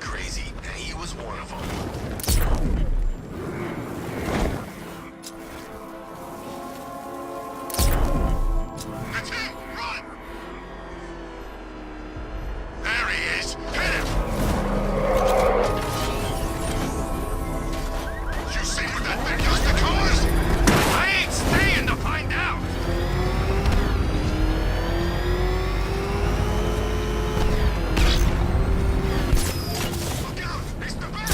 crazy, and he was one of them. That's him! Run! There he is! Hit him! You see what that thing used to cause? I ain't staying to find out! Look out! It's the back!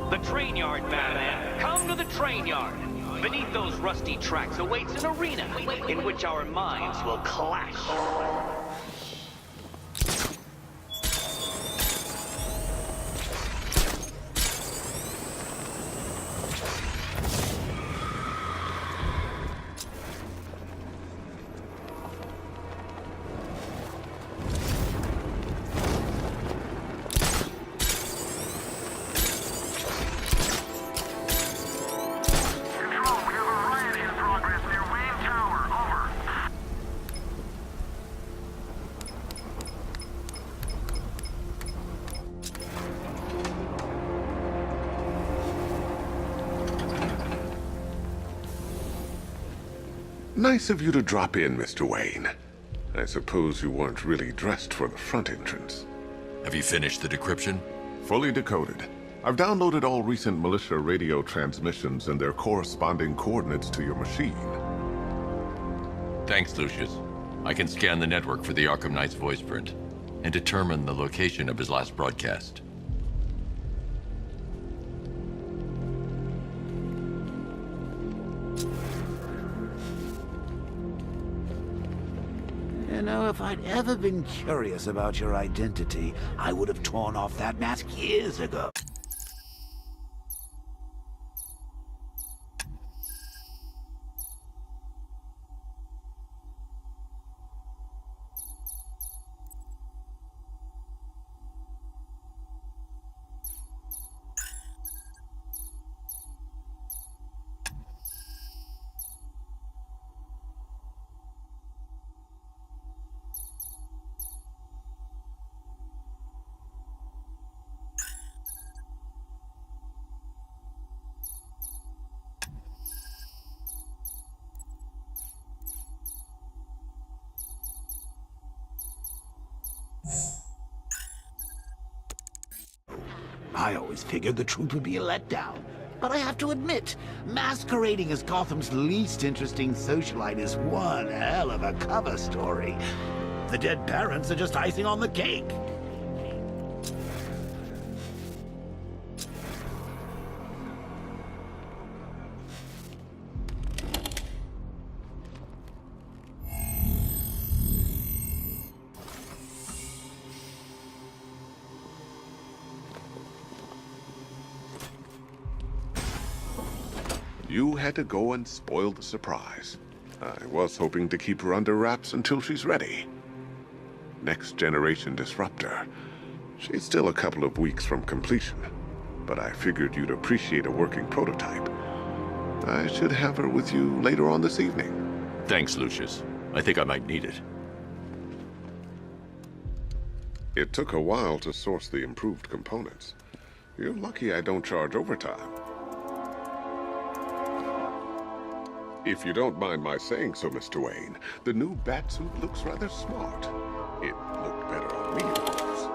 The train yard, Batman. Come to the train yard. Beneath those rusty tracks awaits an arena in which our minds will clash. Control, we have a riot in progress near Wayne Tower. Over. Nice of you to drop in, Mr. Wayne. I suppose you weren't really dressed for the front entrance. Have you finished the decryption? Fully decoded. I've downloaded all recent militia radio transmissions and their corresponding coordinates to your machine. Thanks, Lucius. I can scan the network for the Arkham Knight's voice print and determine the location of his last broadcast. You know, if I'd ever been curious about your identity, I would have torn off that mask years ago. I always figured the truth would be a letdown. But I have to admit, masquerading as Gotham's least interesting socialite is one hell of a cover story. The dead parents are just icing on the cake. You had to go and spoil the surprise. I was hoping to keep her under wraps until she's ready. Next generation disruptor. She's still a couple of weeks from completion, but I figured you'd appreciate a working prototype. I should have her with you later on this evening. Thanks, Lucius. I think I might need it. It took a while to source the improved components. You're lucky I don't charge overtime. If you don't mind my saying so, Mr. Wayne, the new Batsuit looks rather smart. It looked better on me, of course.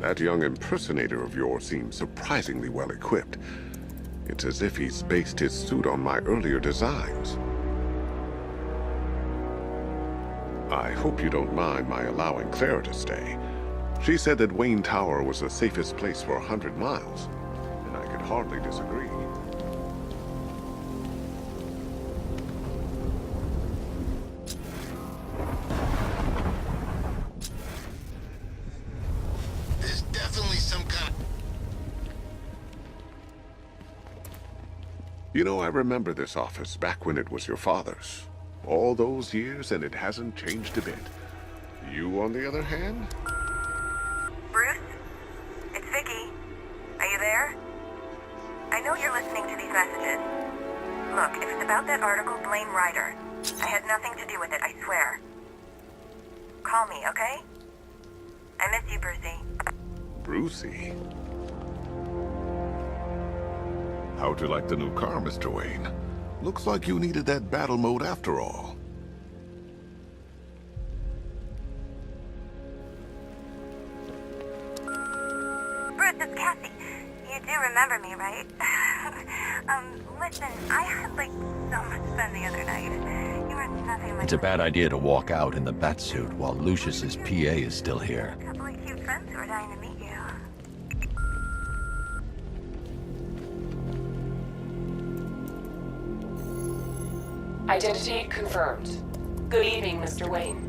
That young impersonator of yours seems surprisingly well equipped. It's as if he's based his suit on my earlier designs. I hope you don't mind my allowing Clara to stay. She said that Wayne Tower was the safest place for 100 miles, and I could hardly disagree. There's definitely some kind of... You know, I remember this office back when it was your father's. All those years and it hasn't changed a bit. You, on the other hand? Bruce? It's Vicky. Are you there? I know you're listening to these messages. Look, if it's about that article, blame Ryder. I had nothing to do with it, I swear. Call me, okay? I miss you, Brucey. Brucey? How'd you like the new car, Mr. Wayne? Looks like you needed that battle mode after all. Bruce, it's Cassie. You do remember me, right? Listen, I had, so much fun the other night. You were nothing like... It's a bad idea to walk out in the batsuit while Lucius's PA is still here. A couple of cute friends who are dying to meet you. Identity confirmed. Good evening, Mr. Wayne.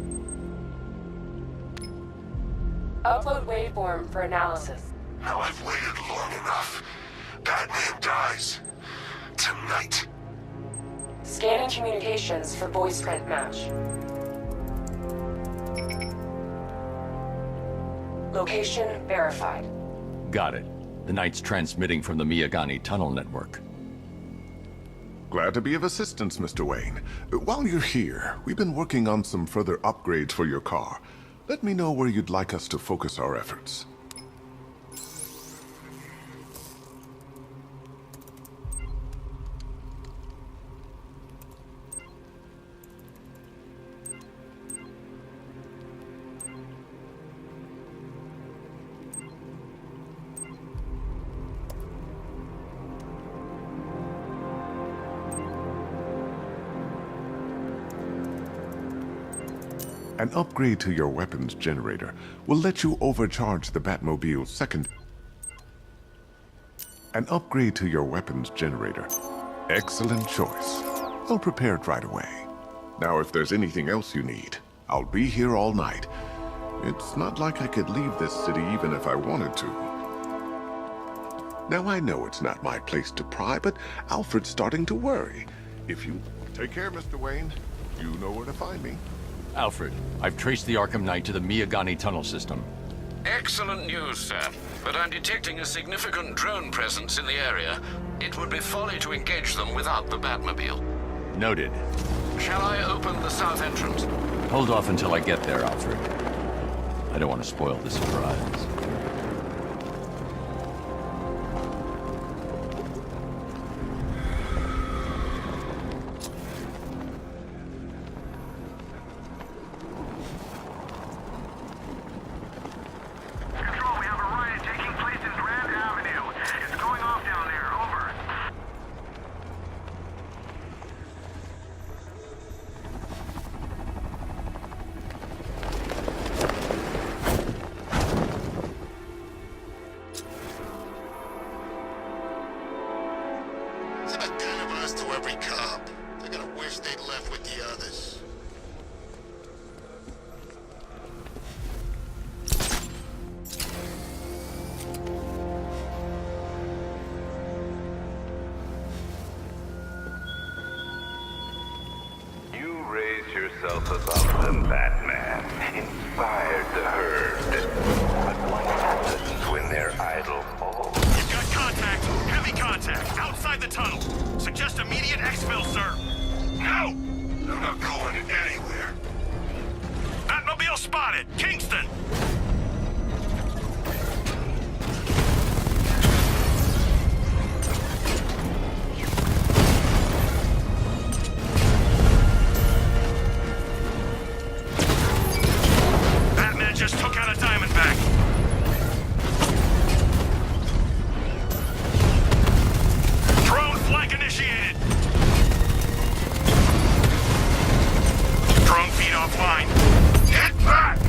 Upload waveform for analysis. Now I've waited long enough. Batman dies. Tonight. Scanning communications for voice print match. Location verified. Got it. The Knight's transmitting from the Miyagani tunnel network. Glad to be of assistance, Mr. Wayne. While you're here, we've been working on some further upgrades for your car. Let me know where you'd like us to focus our efforts. An upgrade to your weapons generator will let you overcharge the Batmobile's second... An upgrade to your weapons generator. Excellent choice. I'll prepare it right away. Now, if there's anything else you need, I'll be here all night. It's not like I could leave this city even if I wanted to. Now, I know it's not my place to pry, but Alfred's starting to worry. If you... Take care, Mr. Wayne. You know where to find me. Alfred, I've traced the Arkham Knight to the Miyagani tunnel system. Excellent news, sir. But I'm detecting a significant drone presence in the area. It would be folly to engage them without the Batmobile. Noted. Shall I open the south entrance? Hold off until I get there, Alfred. I don't want to spoil the surprise. Control, we have a riot taking place in Grand Avenue. It's going off down there. Over. That kind of us to every cop. They're gonna wish they'd left with the others. You raised yourself above them, Batman. Inspired the herd. But what happens when their idol falls? You've got contact. Heavy contact. Outside the tunnel. Suggest immediate exfil, sir. No! I'm not going anywhere. Batmobile spotted. Kingston. Batman just took out a Diamondback. Drone flank initiated. Drone feed offline. Get back!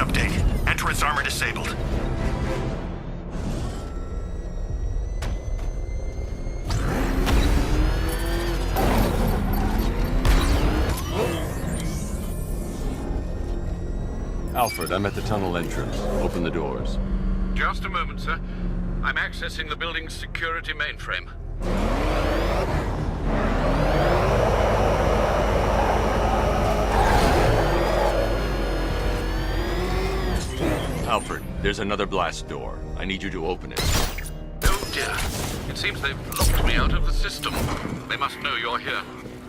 update. Entrance armor disabled. Alfred, I'm at the tunnel entrance. Open the doors. Just a moment, sir. I'm accessing the building's security mainframe. Alfred, there's another blast door. I need you to open it. Oh dear. It seems they've locked me out of the system. They must know you're here.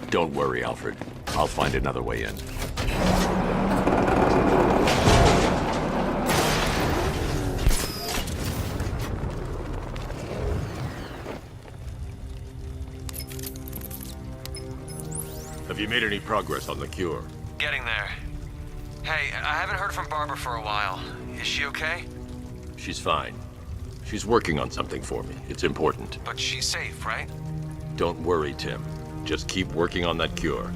Don't worry, Alfred. I'll find another way in. Have you made any progress on the cure? Getting there. Hey, I haven't heard from Barbara for a while. Is she okay? She's fine. She's working on something for me. It's important. But she's safe, right? Don't worry, Tim. Just keep working on that cure.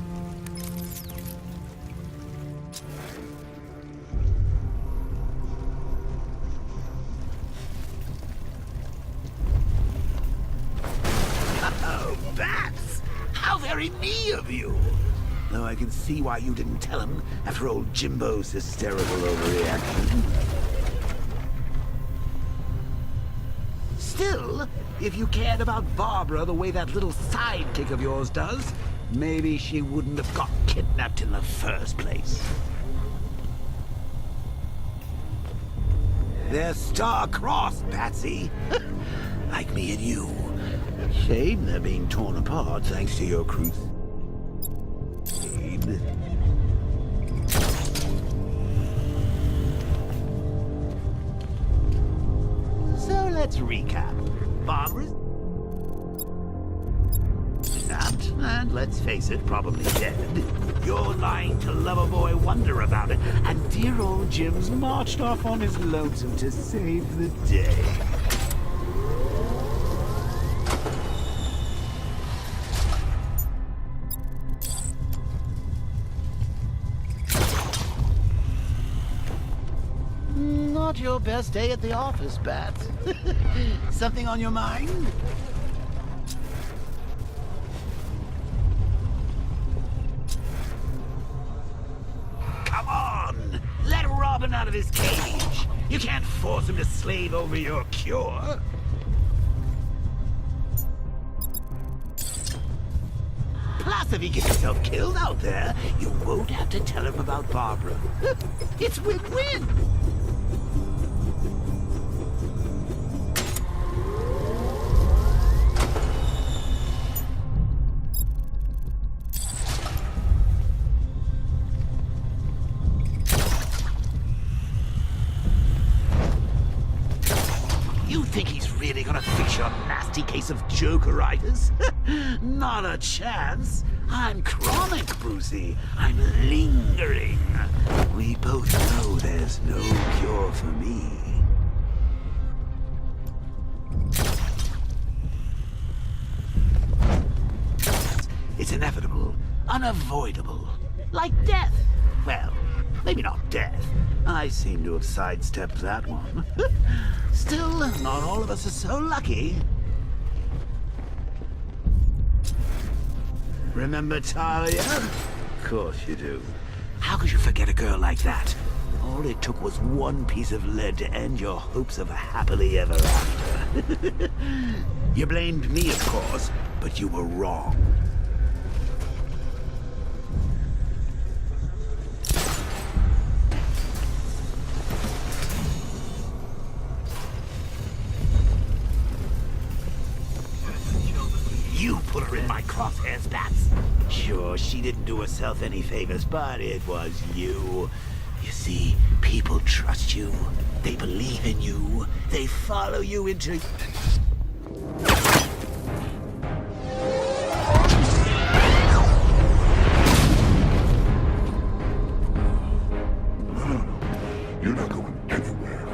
Oh, bats! How very me of you! Though I can see why you didn't tell him after old Jimbo's hysterical overreaction. Still, if you cared about Barbara the way that little sidekick of yours does, maybe she wouldn't have got kidnapped in the first place. They're star-crossed, Patsy. Like me and you. Shame they're being torn apart thanks to your crusade. So let's recap. Barbara's kidnapped, and let's face it, probably dead. You're lying to Loverboy Wonder about it, and dear old Jim's marched off on his lonesome to save the day. Not your best day at the office, Bats. Something on your mind? Come on! Let Robin out of his cage! You can't force him to slave over your cure! Plus, if he gets himself killed out there, you won't have to tell him about Barbara. It's win-win! You think he's really gonna fix your nasty case of Jokeritis? Not a chance. I'm chronic, Brucey. I'm lingering. We both know there's no cure for me. It's inevitable, unavoidable. Like death. Well, maybe not death. I seem to have sidestepped that one. Still, not all of us are so lucky. Remember Talia? Of course you do. How could you forget a girl like that? All it took was one piece of lead to end your hopes of a happily ever after. You blamed me, of course, but you were wrong. You put her in my crosshairs, Bats. Sure, she didn't do herself any favors, but it was you. You see, people trust you. They believe in you. They follow you into... You're not going anywhere.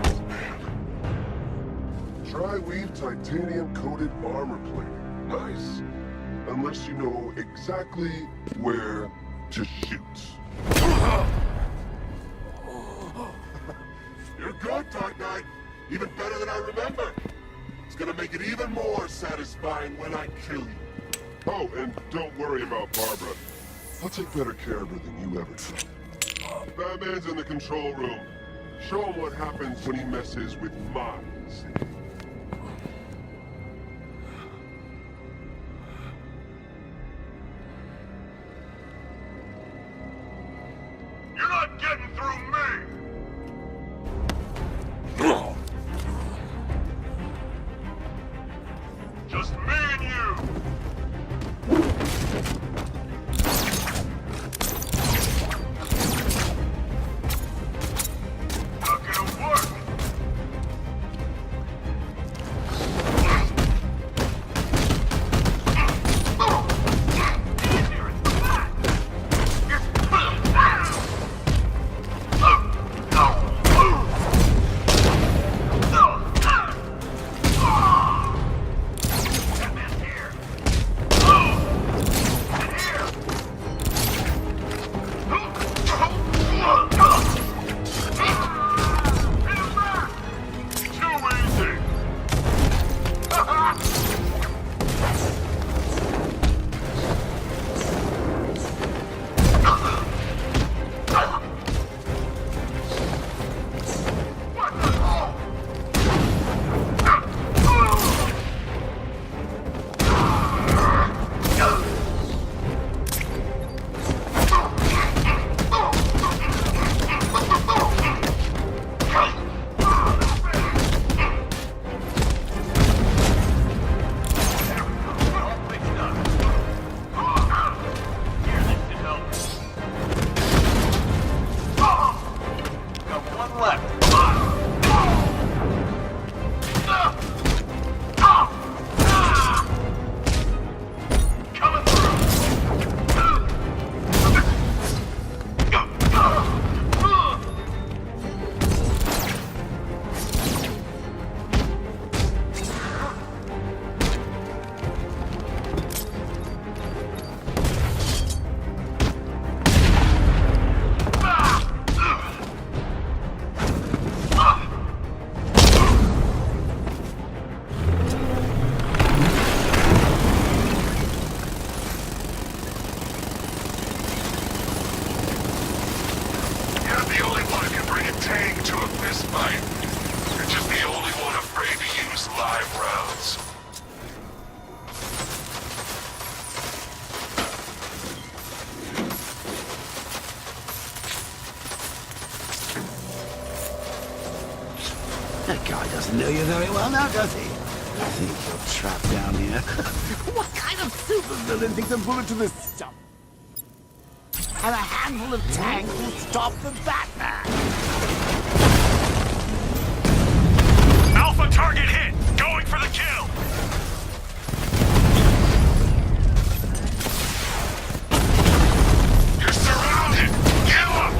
Tri-weave titanium-coated armor plate. Nice. Unless you know exactly where to shoot. You're good, Dark Knight. Even better than I remember. It's gonna make it even more satisfying when I kill you. Oh, and don't worry about Barbara. I'll take better care of her than you ever did. Batman's in the control room. Show him what happens when he messes with minds. You're not getting through me! Just me and you! Not gonna work! That guy doesn't know you very well now, does he? I think you're trapped down here. What kind of supervillain thinks a bullet to the stomach and a handful of tanks will stop the Batman? Alpha target hit! Going for the kill! You're surrounded! Get up!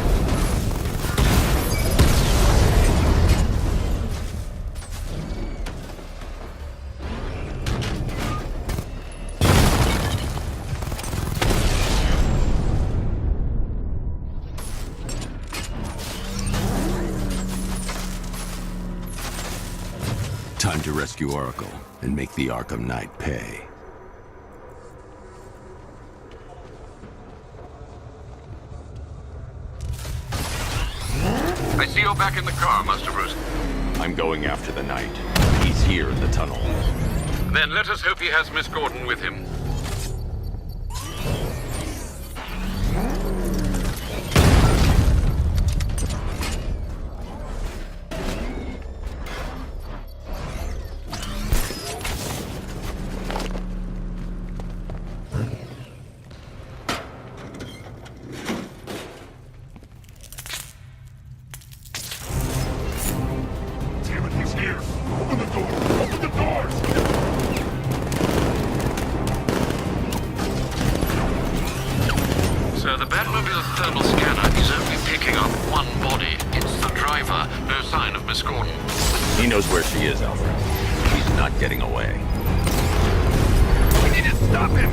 Time to rescue Oracle and make the Arkham Knight pay. I see you're back in the car, Master Bruce. I'm going after the Knight. He's here in the tunnel. Then let us hope he has Miss Gordon with him. So the Batmobile thermal scanner is only picking up one body. It's the driver. No sign of Miss Gordon. He knows where she is, Alfred. He's not getting away. We need to stop him!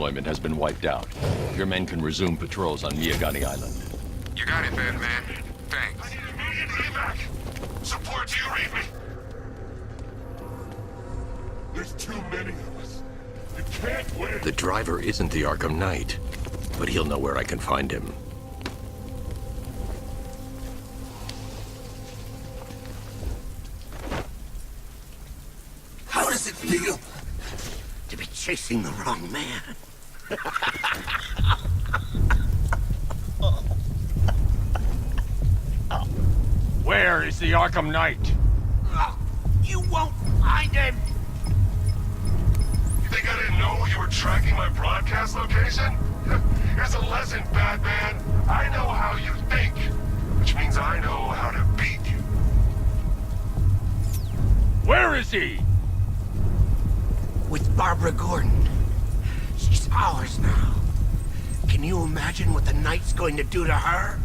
deployment has been wiped out. Your men can resume patrols on Miyagani Island. You got it, Batman. Thanks. I need immediate evac! Support, do you read me? There's too many of us. You can't win. The driver isn't the Arkham Knight, but he'll know where I can find him. How does it feel to be chasing the wrong man? Where is the Arkham Knight? You won't find him! You think I didn't know you were tracking my broadcast location? Here's a lesson, Batman. I know how you think, which means I know how to beat you. Where is he? With Barbara Gordon. She's ours now. Can you imagine what the Knight's going to do to her?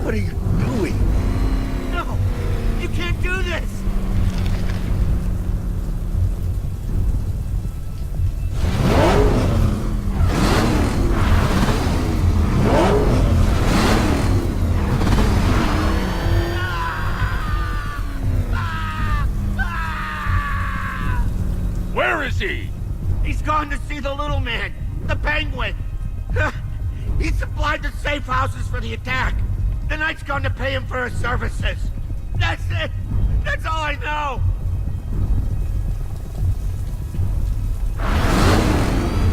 What are you doing? No! You can't do this! Where is he? He's gone to see the little man, the Penguin. He supplied the safe houses for the attack. The Knight's gone to pay him for his services. That's it. That's all I know.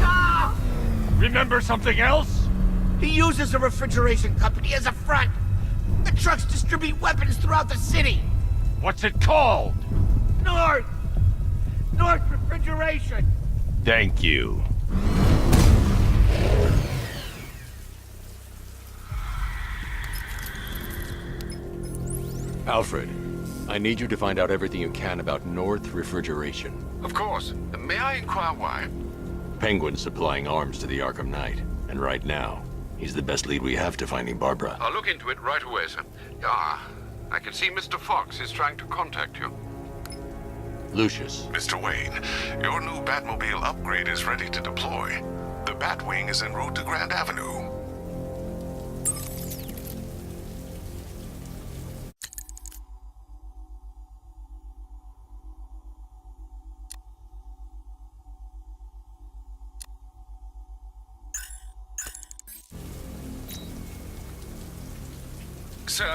Ah! Remember something else? He uses a refrigeration company as a front. The trucks distribute weapons throughout the city. What's it called? North Refrigeration. Thank you. Alfred, I need you to find out everything you can about North Refrigeration. Of course. May I inquire why? Penguin's supplying arms to the Arkham Knight, and right now, he's the best lead we have to finding Barbara. I'll look into it right away, sir. Ah, I can see Mr. Fox is trying to contact you. Lucius. Mr. Wayne, your new Batmobile upgrade is ready to deploy. The Batwing is en route to Grand Avenue. Sir,